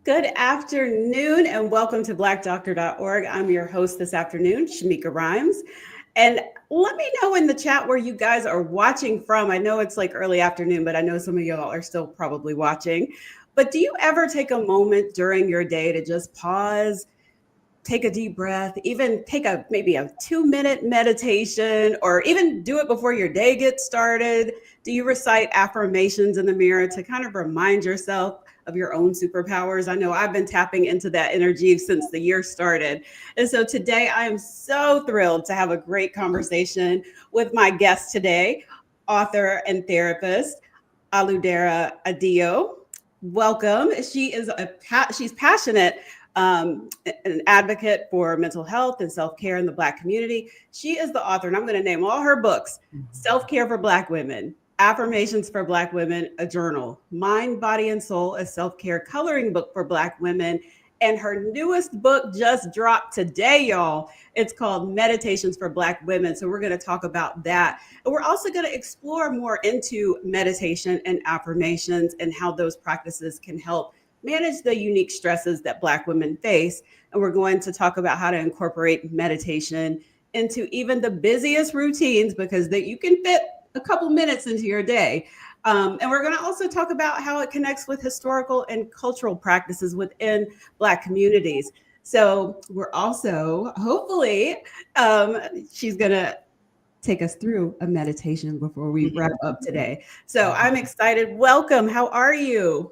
Good afternoon and welcome to blackdoctor.org. I'm your host this afternoon, Shamika Rhymes. And let me know in the chat where you guys are watching from. I know it's like early afternoon, but I know some of y'all are still probably watching. But do you ever take a moment during your day to just pause, take a deep breath, even take a maybe a 2 minute meditation, or even do it before your day gets started? Do you recite affirmations in the mirror to kind of remind yourself of your own superpowers? I know I've been tapping into that energy since the year started. And so today I am so thrilled to have a great conversation with my guest today, author and therapist, Aludera Adio. Welcome. She's passionate, an advocate for mental health and self care in the Black community. She is the author, and I'm going to name all her books: Self Care for Black Women, Affirmations for Black Women, a journal, Mind, Body, and Soul, a self care coloring book for Black women. And her newest book just dropped today, y'all. It's called Meditations for Black Women. So we're going to talk about that. And we're also going to explore more into meditation and affirmations and how those practices can help manage the unique stresses that Black women face. And we're going to talk about how to incorporate meditation into even the busiest routines, because that you can fit a couple minutes into your day. And we're going to also talk about how it connects with historical and cultural practices within Black communities. So we're also, hopefully, um, she's going to take us through a meditation before we wrap up today. So I'm excited. Welcome. How are you?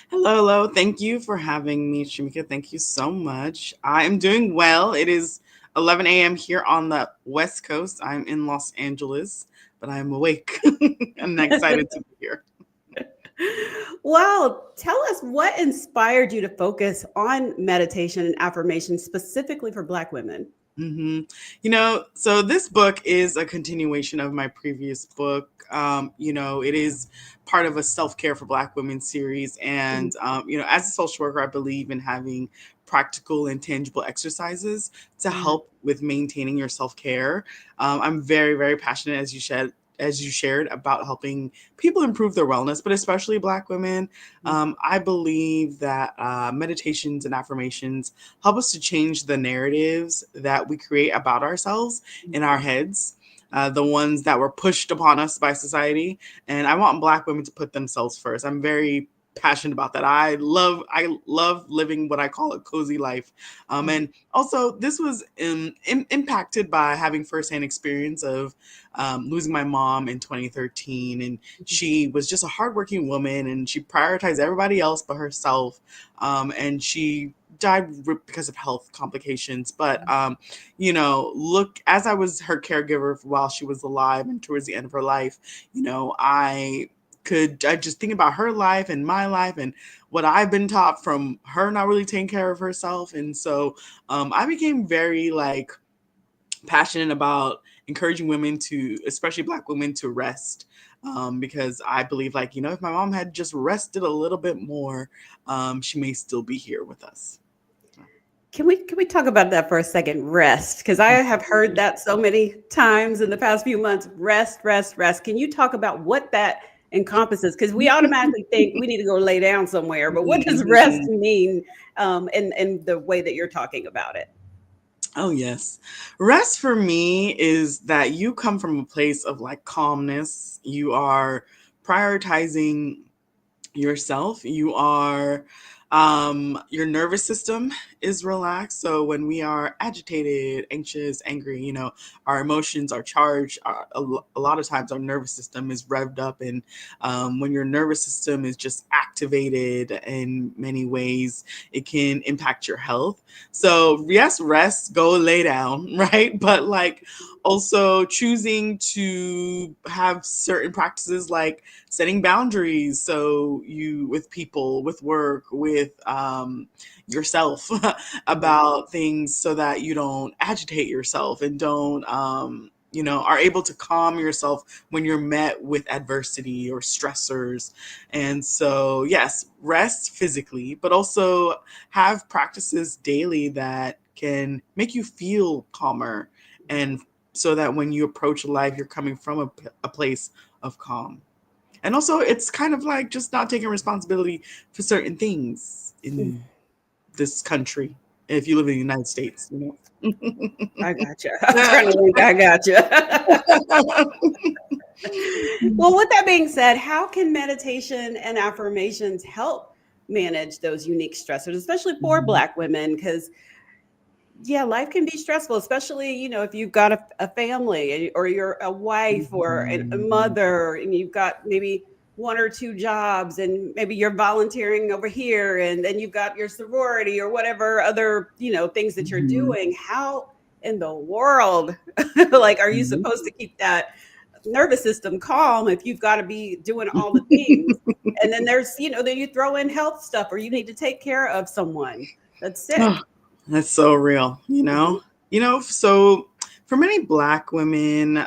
Hello. Thank you for having me, Shamika. Thank you so much. I am doing well. It is 11 a.m. here on the West Coast. I'm in Los Angeles, but I'm awake and excited to be here. Well, tell us what inspired you to focus on meditation and affirmation specifically for Black women. hmm so this book is a continuation of my previous book. It is part of a self care for Black women series. And, as a social worker, I believe in having practical and tangible exercises to Mhm. help with maintaining your self care. I'm very, very passionate, as you shared, about helping people improve their wellness, but especially Black women. I believe that meditations and affirmations help us to change the narratives that we create about ourselves in our heads, the ones that were pushed upon us by society. And I want Black women to put themselves first. I'm very passionate about that. I love living what I call a cozy life. And also, this was impacted by having firsthand experience of losing my mom in 2013. And she was just a hardworking woman, and she prioritized everybody else but herself. And she died because of health complications. But look, as I was her caregiver while she was alive and towards the end of her life, I just think about her life and my life and what I've been taught from her not really taking care of herself. And so I became very passionate about encouraging women to, especially Black women, to rest. Because I believe, if my mom had just rested a little bit more, she may still be here with us. Can we talk about that for a second? Rest, because I have heard that so many times in the past few months. Rest, rest, rest. Can you talk about what that encompasses? Because we automatically think we need to go lay down somewhere, but what does rest Mhm. mean in the way that you're talking about it? Oh, yes. Rest for me is that you come from a place of calmness. You are prioritizing yourself. Your nervous system is relaxed. So when we are agitated, anxious, angry, our emotions are charged. A lot of times our nervous system is revved up. And when your nervous system is just activated in many ways, it can impact your health. So yes, rest, go lay down, right? But also choosing to have certain practices like setting boundaries, so you, with people, with work, with yourself, about things, so that you don't agitate yourself and don't are able to calm yourself when you're met with adversity or stressors. And so yes, rest physically, but also have practices daily that can make you feel calmer, and so that when you approach life, you're coming from a place of calm. And also, it's kind of like just not taking responsibility for certain things in this country. If you live in the United States, you I gotcha. I'm know. trying to think. I gotcha. Well, with that being said, how can meditation and affirmations help manage those unique stressors, especially for Mhm. Black women? Because yeah, life can be stressful, especially, if you've got a family or you're a wife or a Mhm. mother and you've got maybe one or two jobs and maybe you're volunteering over here and then you've got your sorority or whatever other, things that you're Mhm. doing. How in the world, like, are you Mhm. supposed to keep that nervous system calm if you've got to be doing all the things? And then then you throw in health stuff or you need to take care of someone that's Oh, sick. that's so real, Mhm. So for many Black women,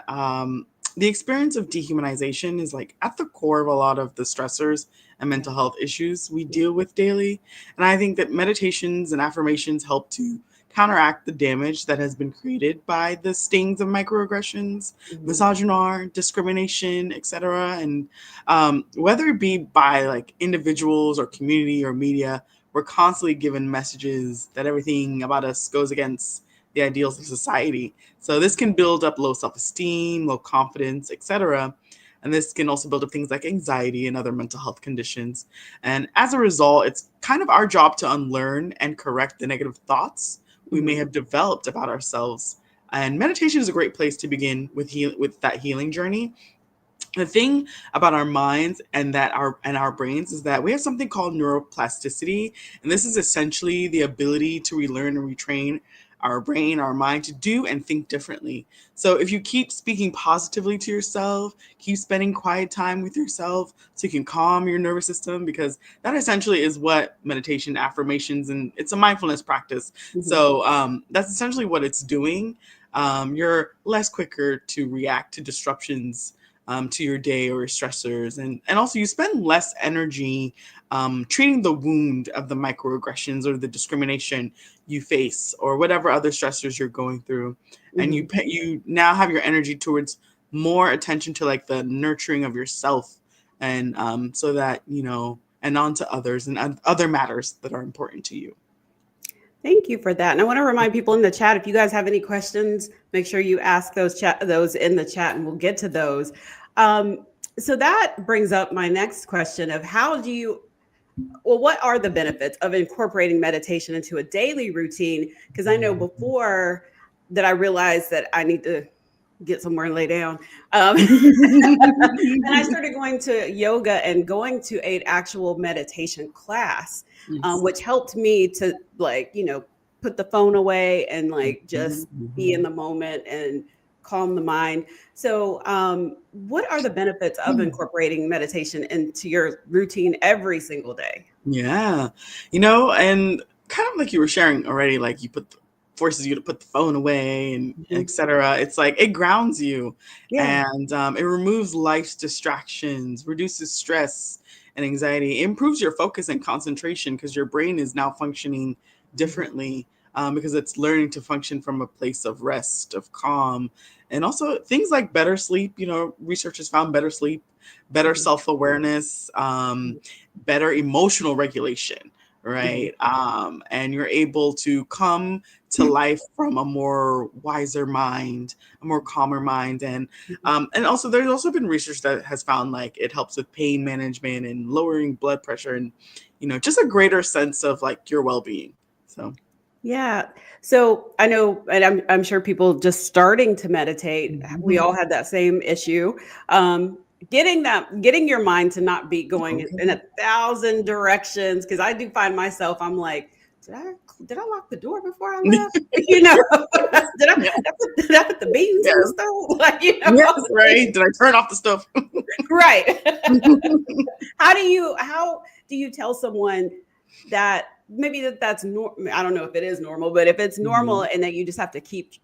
the experience of dehumanization is like at the core of a lot of the stressors and Yeah. mental health issues we Mhm. deal with daily. And I think that meditations and affirmations help to counteract the damage that has been created by the stings of microaggressions, Mhm. misogyny, discrimination, etc. And whether it be by like individuals or community or media, we're constantly given messages that everything about us goes against the ideals of society. So this can build up low self-esteem, low confidence, etc. And this can also build up things like anxiety and other mental health conditions. And as a result, it's kind of our job to unlearn and correct the negative thoughts we may Mhm. have developed about ourselves. And meditation is a great place to begin with that healing journey. The thing about our minds and our brains is that we have something called neuroplasticity, and this is essentially the ability to relearn and retrain our brain, our mind to do and think differently. So if you keep speaking positively to yourself, keep spending quiet time with yourself so you can calm your nervous system, because that essentially is what meditation, affirmations, and it's a mindfulness practice. Mhm. So that's essentially what it's doing. You're less quicker to react to disruptions to your day or your stressors. And also, you spend less energy treating the wound of the microaggressions or the discrimination you face or whatever other stressors you're going through. And Mhm. you now have your energy towards more attention to like the nurturing of yourself, and so that, and on to others and other matters that are important to you. Thank you for that. And I want to remind people in the chat, if you guys have any questions, make sure you ask those in the chat and we'll get to those. So that brings up my next question of what are the benefits of incorporating meditation into a daily routine? Because I know before that I realized that I need to get somewhere and lay down. And I started going to yoga and going to an actual meditation class, Yes. which helped me to, like, put the phone away and like Mhm, just be in mhm. the moment and calm the mind. So, what are the benefits of incorporating meditation into your routine every single day? Yeah. And kind of like you were sharing already, like forces you to put the phone away and Mhm. etc. It's like it grounds you, Yeah. and it removes life's distractions, reduces stress and anxiety, improves your focus and concentration because your brain is now functioning Mhm. differently, because it's learning to function from a place of rest, of calm, and also things like better sleep. Research has found better sleep, better Mhm. self awareness, better emotional regulation, Mhm. right? And you're able to come to life from a more wiser mind, a more calmer mind, Mhm. and also there's also been research that has found like it helps with pain management and lowering blood pressure, and just a greater sense of like your well-being. So. Yeah. So I know, and I'm sure people just starting to meditate, we Mhm. all had that same issue. Um, getting your mind to not be going in Okay. a thousand directions. Cause I do find myself, I'm like, did I did I lock the door before I left? Yeah. Did I put the beans in the Yes. stove? Like, Yes. Right. Did I turn off the stove? right. How do you tell someone that maybe that's I don't know if it is normal, but if it's normal Mhm. and that you just have to keep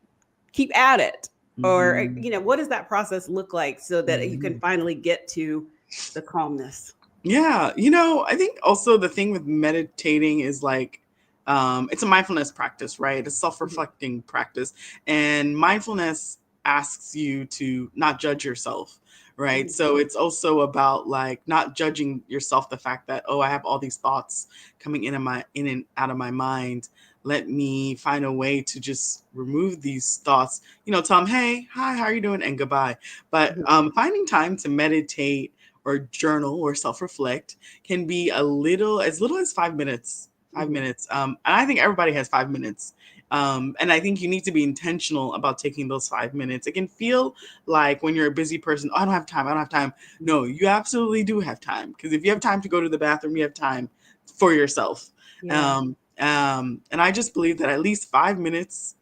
at it, or Mhm. what does that process look like so that you can Mhm. finally get to the calmness? Yeah, I think also the thing with meditating is like, it's a mindfulness practice, right? A Mhm. self-reflecting practice, and mindfulness asks you to not judge yourself, right? Mhm. So it's also about like not judging yourself, the fact that, oh, I have all these thoughts coming in and out of my mind. Let me find a way to just remove these thoughts, tell them, hey, hi, how are you doing, and goodbye. But Mhm. finding time to meditate or journal or self-reflect can be as little as 5 minutes. Five Mhm. minutes. And I think everybody has 5 minutes. And I think you need to be intentional about taking those 5 minutes. It can feel like when you're a busy person, oh, I don't have time. I don't have time. No, you absolutely do have time. Because if you have time to go to the bathroom, you have time for yourself. Yeah. And I just believe that at least 5 minutes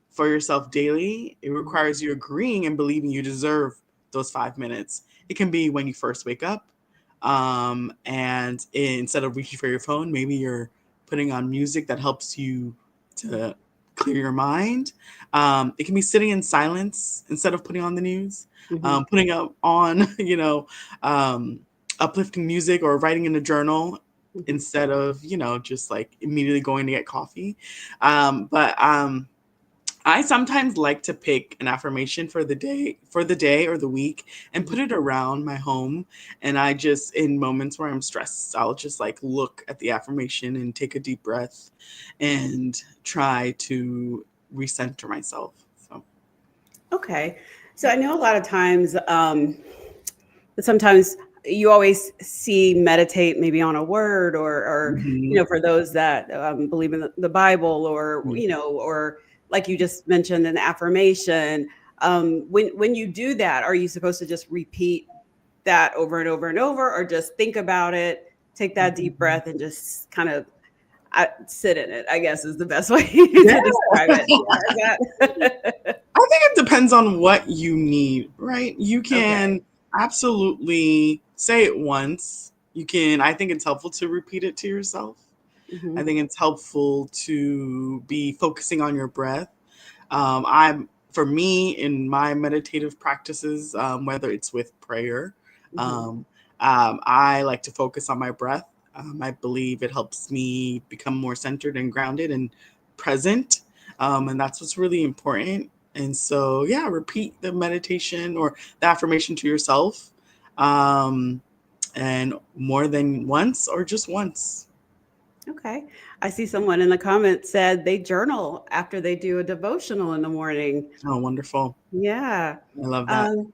for yourself daily, it Mhm. requires you agreeing and believing you deserve those 5 minutes. It can be when you first wake up. And instead of reaching for your phone, maybe you're putting on music that helps you to clear your mind. It can be sitting in silence instead of putting on the news, Mhm. putting up on, um, uplifting music or writing in a journal Mhm. instead of, just like immediately going to get coffee. But I sometimes like to pick an affirmation for the day or the week, and Mhm. put it around my home. And I just, in moments where I'm stressed, I'll just like look at the affirmation and take a deep breath and try to recenter myself. So, Okay. So I know a lot of times, but sometimes you always see meditate maybe on a word or mhm, for those that believe in the Bible or, yeah. or like you just mentioned, an affirmation. When you do that, are you supposed to just repeat that over and over and over, or just think about it, take that deep Mhm. breath, and just kind of sit in it, I guess is the best way to Yeah. describe it. Yeah, is that I think it depends on what you need, right? You okay? can absolutely say it once. I think it's helpful to repeat it to yourself. I Hmm. think it's helpful to be focusing on your breath. For me, in my meditative practices, whether it's with prayer, Hmm. um, I like to focus on my breath. I believe it helps me become more centered and grounded and present. And that's what's really important. And so, yeah, repeat the meditation or the affirmation to yourself, um, and more than once or just once. Okay. I see someone in the comments said they journal after they do a devotional in the morning. Oh, wonderful. Yeah. I love that. Um,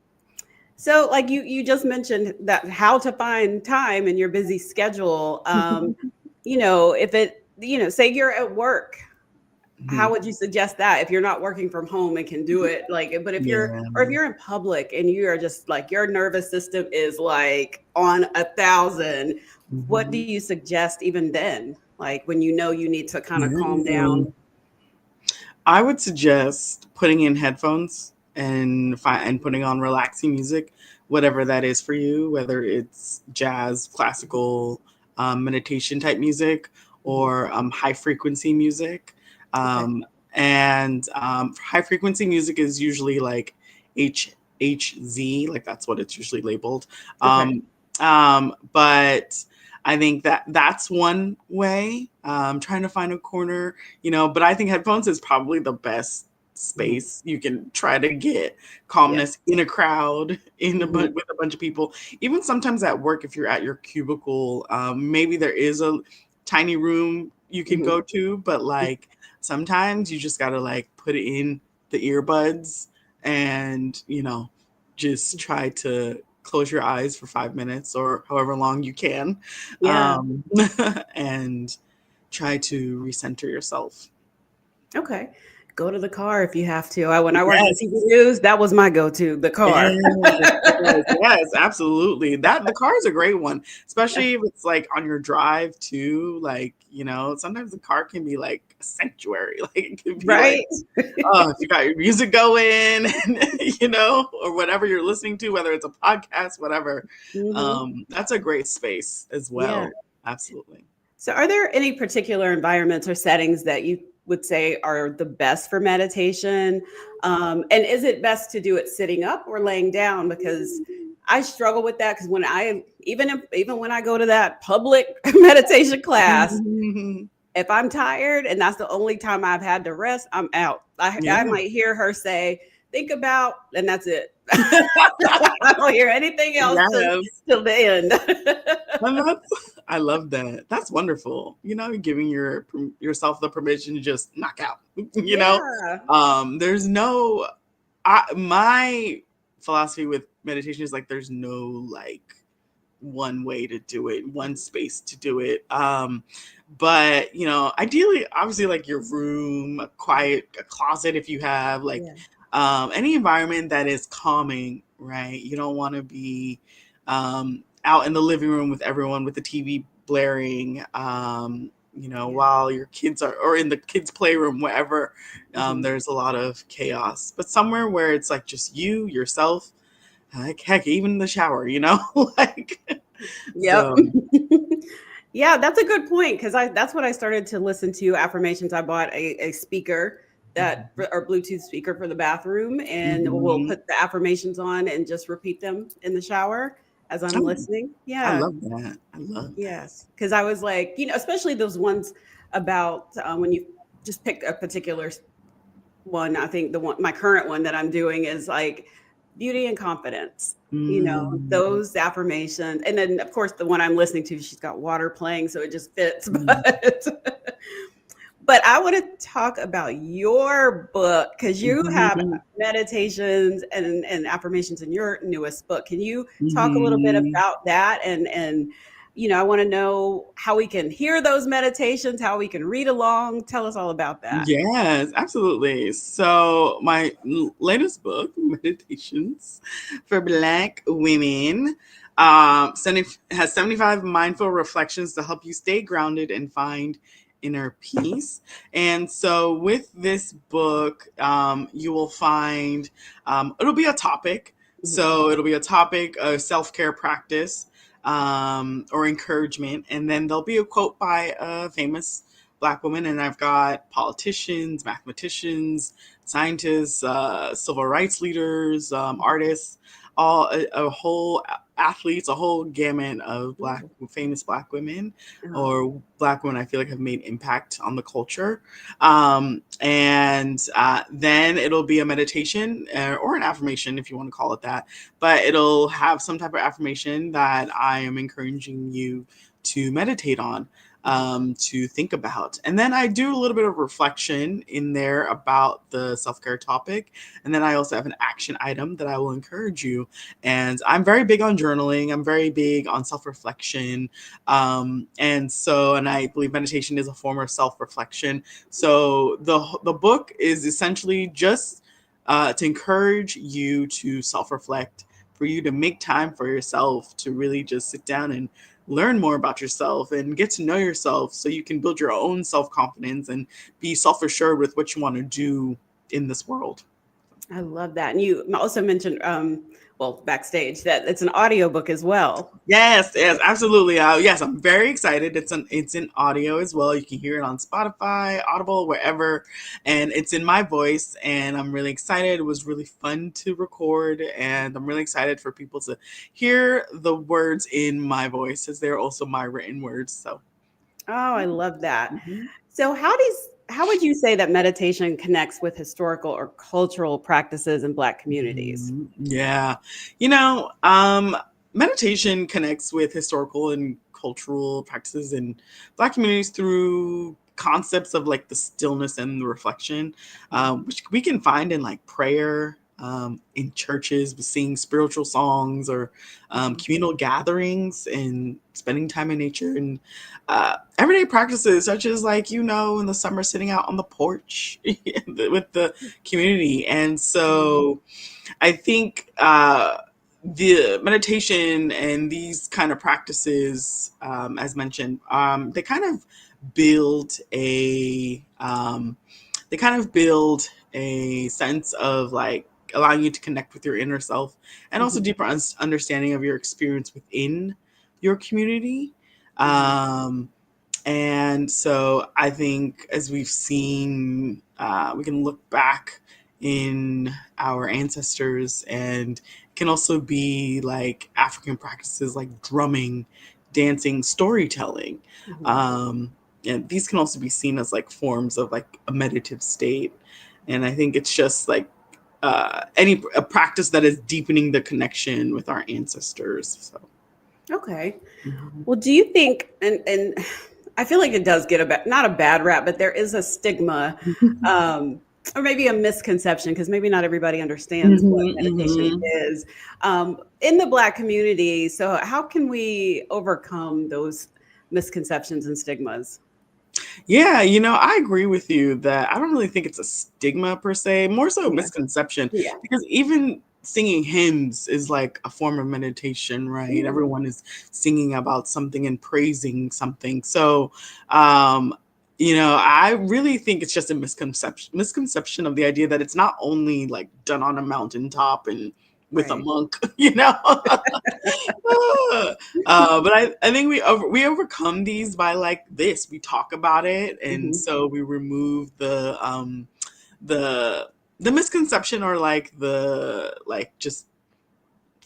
so like you just mentioned that how to find time in your busy schedule. If say you're at work, how Mhm. would you suggest that if you're not working from home and can do it? Like, but if you're Yeah. or if you're in public and you are just like your nervous system is like on 1,000, what do Mhm. you suggest even then? Like when you need to kind of calm Yeah. down. I would suggest putting in headphones and putting on relaxing music, whatever that is for you, whether it's jazz, Mhm. classical, meditation type music, Mhm. or high frequency music. Okay. And high frequency music is usually like HHZ, like that's what it's usually labeled. Okay. But I think that's one way. Trying to find a corner, but I think headphones is probably the best Mhm. space you can try to get Yeah. calmness in a crowd, Mhm. with a bunch of people. Even sometimes at work, if you're at your cubicle, maybe there is a tiny room you can Mhm. go to, but like sometimes you just gotta like put in the earbuds and just try to close your eyes for 5 minutes or however long you can, Yeah. um, and try to recenter yourself. Okay. Go to the car if you have to. When I worked in TV Yes. news, that was my go-to, the car. Yes, yes, yes, absolutely. The car is a great one, Yeah. especially if it's like on your drive too. Like, sometimes the car can be like a sanctuary. Like it could be like, Right? oh, if you got your music going, or whatever you're listening to, whether it's a podcast, whatever. Mhm. That's a great space as Yeah. well. Absolutely. So, are there any particular environments or settings that you would say are the best for meditation? And is it best to do it sitting up or laying down? Because I struggle with that. Because even when I go to that public meditation class, if I'm tired and that's the only time I've had to rest, I'm out. I Yeah. might hear her say think about, and that's it. I don't hear anything else Yes. till the end. And I love that. That's wonderful. Giving yourself the permission to just knock out. you know, Yeah. there's no, my philosophy with meditation is like, there's no like one way to do it, one space to do it. But ideally, obviously, like your room, a closet, if you have like Yeah. any environment that is calming, right? You don't want to be out in the living room with everyone with the TV blaring. Yeah. While your kids are, or in the kids' playroom, wherever Mhm. there's a lot of chaos, but somewhere where it's like just you, yourself, heck, even in the shower, like, Yep. so. Yeah, that's a good point because I that's what I started to listen to affirmations. I bought a speaker that Mhm. or Bluetooth speaker for the bathroom, and we'll Mhm. put the affirmations on and just repeat them in the shower as I'm Oh, listening. I Yeah, love that. I love that. yes, because I was like, especially those ones about when you just pick a particular one. I think the one, my current one that I'm doing is like beauty and confidence. Mm, Those affirmations. And then, of course, the one I'm listening to, she's got water playing, so it just fits. mm. But I want to talk about your book because you have Mhm. meditations and affirmations in your newest book. Can you talk a little bit Mhm. about that? And I want to know how we can hear those meditations, how we can read along. Tell us all about that. Yes, absolutely. So, my latest book, Meditations for Black Women, has 75 mindful reflections to help you stay grounded and find inner peace. And so, with this book, you will find it'll be a topic. Mhm. So, it'll be a topic, a self care practice, or encouragement. And then there'll be a quote by a famous Black women, and I've got politicians, mathematicians, scientists, civil rights leaders, artists, all a whole athletes, a whole gamut of famous Black women Oh, or Black women I feel like have made impact on the culture. And then it'll be a meditation or an affirmation, if you want to call it that, but it'll have some type of affirmation that I am encouraging you to meditate on, mhm. to think about. And then I do a little bit of reflection in there about the self care topic. And then I also have an action item that I will encourage you. And I'm very big on journaling, I'm very big on self reflection. And I believe meditation is a form of self reflection. So the book is essentially just to encourage you to self reflect, for you to make time for yourself, to really just sit down and learn more about yourself and get to know yourself so you can build your own self confidence and be self assured with what you want to do in this world. I love that. And you also mentioned, well, backstage that it's an audiobook as well. Yes, yes, absolutely. Yes, I'm very excited. It's in audio as well. You can hear it on Spotify, Audible, wherever, and it's in my voice. And I'm really excited. It was really fun to record, and I'm really excited for people to hear the words in my voice, as they're also my written words. So. Oh, I love that. Mhm. So how would you say that meditation connects with historical or cultural practices in Black communities? Yeah. Meditation connects with historical and cultural practices in Black communities through concepts of like the stillness and the reflection, which we can find in like prayer, in churches, with singing spiritual songs, or Mhm. communal gatherings, and spending time in nature, and everyday practices such as, like, in the summer, sitting out on the porch with the community. And Mhm. so I think the meditation and these kind of practices, as mentioned, build a they kind of build a sense of like allowing you to connect with your inner self, and also Mhm. deeper understanding of your experience within your community. Mhm. Um, and so I think, as we've seen, we can look back in our ancestors, and it can also be like African practices like drumming, dancing, storytelling. Mhm. Um, and these can also be seen as like forms of like a meditative state. And I think it's just like any a practice that is deepening the connection with our ancestors. So. Okay. Mhm. Well, do you think, and I feel like it does get not a bad rap, but there is a stigma, um, or maybe a misconception, because maybe not everybody understands what Mhm, meditation mhm. is, in the Black community. So, how can we overcome those misconceptions and stigmas? Yeah, I agree with you that I don't really think it's a stigma per se, more so a Yeah. misconception, Yeah. because even singing hymns is like a form of meditation, right? Yeah. Everyone is singing about something and praising something. So, um, I really think it's just a misconception of the idea that it's not only like done on a mountaintop and with a Right. monk, you know. But I think we overcome these by like this. We talk about it, and Hmm. so we remove the the misconception, or like the like just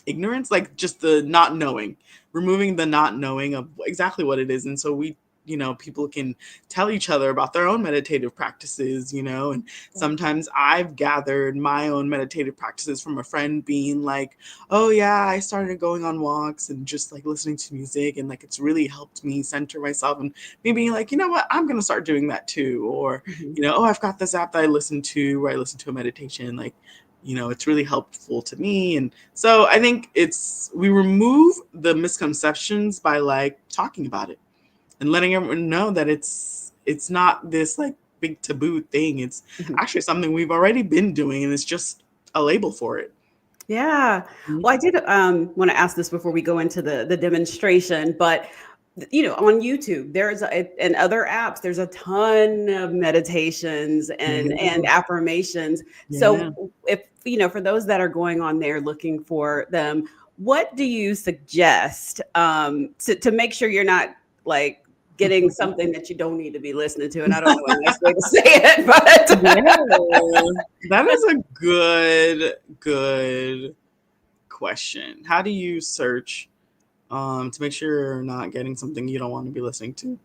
ignorance, like just the not knowing, removing the not knowing of exactly what it is. And so people can tell each other about their own meditative practices, and sometimes I've gathered my own meditative practices from a friend being like, oh yeah, I started going on walks and just like listening to music, and like it's really helped me center myself, and me being like, you know what, I'm gonna start doing that too. Or Hmm. oh, I've got this app that I listen to where I listen to a meditation, like it's really helpful to me. And so I think we remove the misconceptions by like talking about it and letting everyone know that it's not this like big taboo thing. It's Hmm. actually something we've already been doing, and it's just a label for it. Yeah. Well, I did want to ask this before we go into the demonstration, but on YouTube, and other apps, there's a ton of meditations and Yeah, affirmations. yeah. So, if for those that are going on there looking for them, what do you suggest to make sure you're not like getting something that you don't need to be listening to? And I don't know a nice way to say it, Yeah, but that is a good question. How do you search to make sure you're not getting something you don't want to be listening to?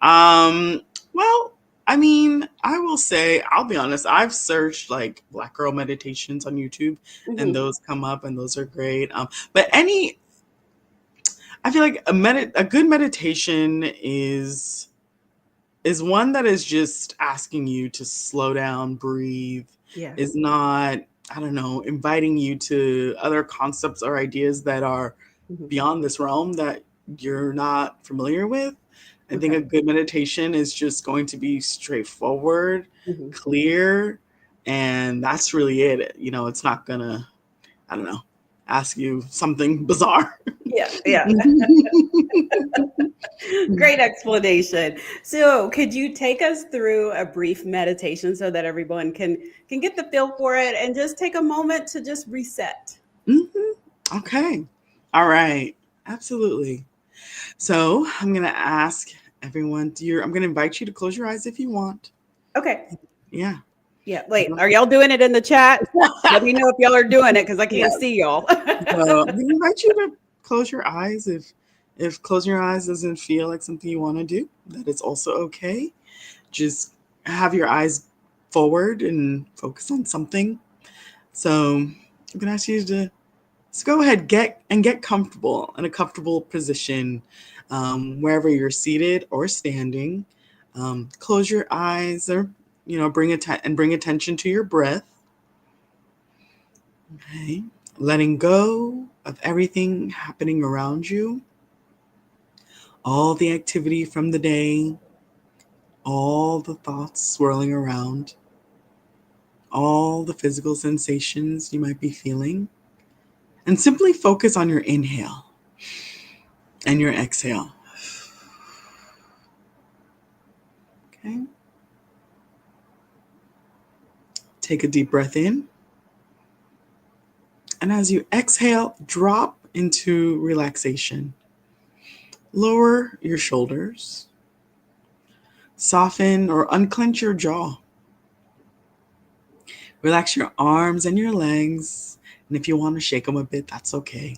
Well, I mean, I will say, I'll be honest, I've searched like Black girl meditations on YouTube, and Mhm. those come up, and those are great. But I feel like a good meditation is one that is just asking you to slow down, breathe, Yeah. is not, I don't know, inviting you to other concepts or ideas that are Mhm. beyond this realm that you're not familiar with. I think Okay. a good meditation is just going to be straightforward, Mhm. clear, and that's really it. It's not gonna, I don't know, ask you something bizarre. Yeah, yeah. Great explanation. So, could you take us through a brief meditation so that everyone can get the feel for it and just take a moment to just reset? Mhm. Okay. All right. Absolutely. So I'm gonna ask everyone. I'm gonna invite you to close your eyes if you want. Okay. Yeah. Yeah. Wait, are y'all doing it in the chat? Let me know if y'all are doing it because I can't Yeah. see y'all. So I'm gonna invite you to close your eyes if closing your eyes doesn't feel like something you want to do. That is also okay. Just have your eyes forward and focus on something. So I'm gonna ask you to go ahead, get comfortable in a comfortable position, wherever you're seated or standing. Close your eyes, or bring attention to your breath. Okay, letting go of everything happening around you, all the activity from the day, all the thoughts swirling around, all the physical sensations you might be feeling, and simply focus on your inhale and your exhale. Okay. Take a deep breath in. And as you exhale, drop into relaxation. Lower your shoulders. Soften or unclench your jaw. Relax your arms and your legs. And if you want to shake them a bit, that's okay.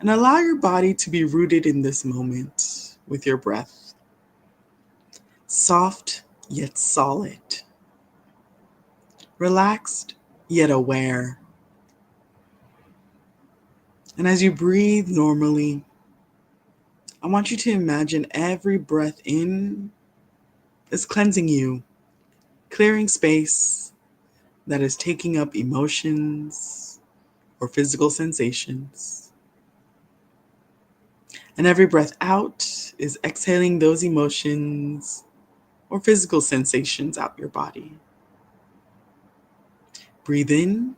And allow your body to be rooted in this moment with your breath. Soft yet solid. relaxed yet aware. And as you breathe normally, I want you to imagine every breath in is cleansing you, clearing space that is taking up emotions or physical sensations. And every breath out is exhaling those emotions or physical sensations out your body. Breathe in,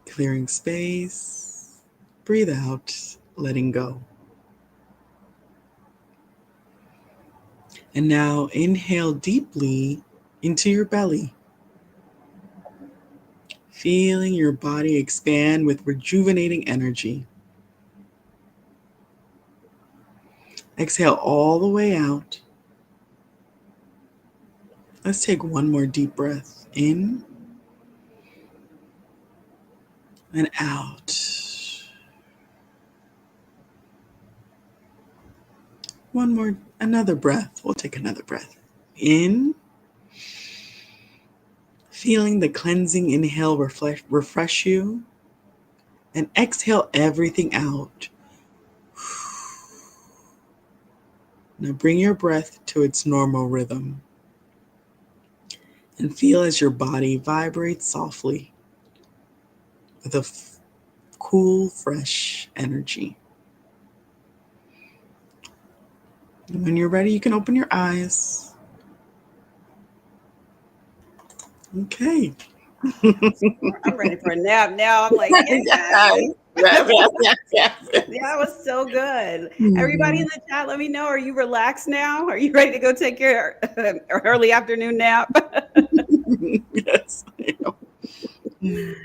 clearing space. Breathe out, letting go. And now inhale deeply into your belly, feeling your body expand with rejuvenating energy. Exhale all the way out. Let's take one more deep breath in and out. One more, another breath. We'll take another breath. In, feeling the cleansing inhale refresh you, and exhale everything out. Now bring your breath to its normal rhythm and feel as your body vibrates softly with a cool, fresh energy. And when you're ready, you can open your eyes. Okay. I'm ready for a nap now. I'm like, yeah. Yes, yes, yes, yes, yes. That was so good. Everybody Mhm. in the chat, let me know. Are you relaxed now? Are you ready to go take your early afternoon nap? Yes, I know. Mm.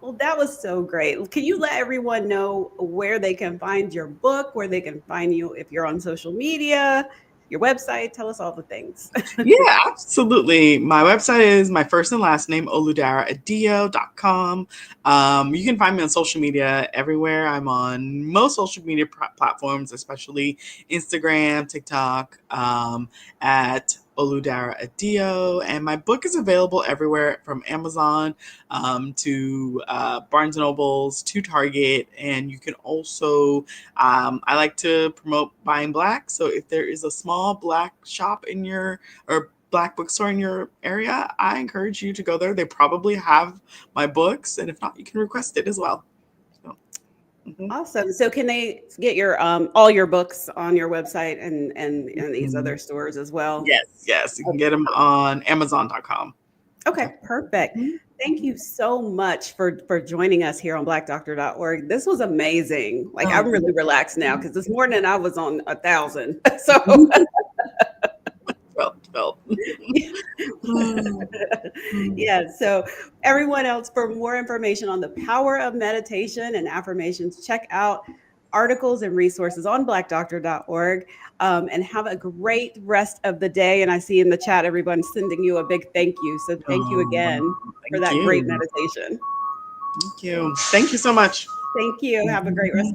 Well, that was so great. Can you let everyone know where they can find your book, where they can find you if you're on social media, your website? Tell us all the things. Yeah, absolutely. My website is my first and last name, oludaradio.com. You can find me on social media everywhere. I'm on most social media platforms, especially Instagram, TikTok, at Oludara Adio. And my book is available everywhere from Amazon to Barnes and Nobles to Target. And you can also I like to promote buying black. So if there is a small black shop in your or black bookstore in your area, I encourage you to go there. They probably have my books, and if not, you can request it as well. So, mhm. Awesome. So can they get your all your books on your website and these other Mhm. stores as well? Yes, yes, you can Okay, get them on Amazon.com. okay, perfect. Mhm. Thank you so much for joining us here on blackdoctor.org. This was amazing. Like Oh, I'm really relaxed now because this morning I was on 1,000. So felt. Mm, mm. yeah. So everyone else, for more information on the power of meditation and affirmations, check out articles and resources on blackdoctor.org. And have a great rest of the day. And I see in the chat everyone sending you a big thank you. So thank you Oh, again for thank that great you. meditation. Thank you. Thank you so much. Thank you. Have a great rest of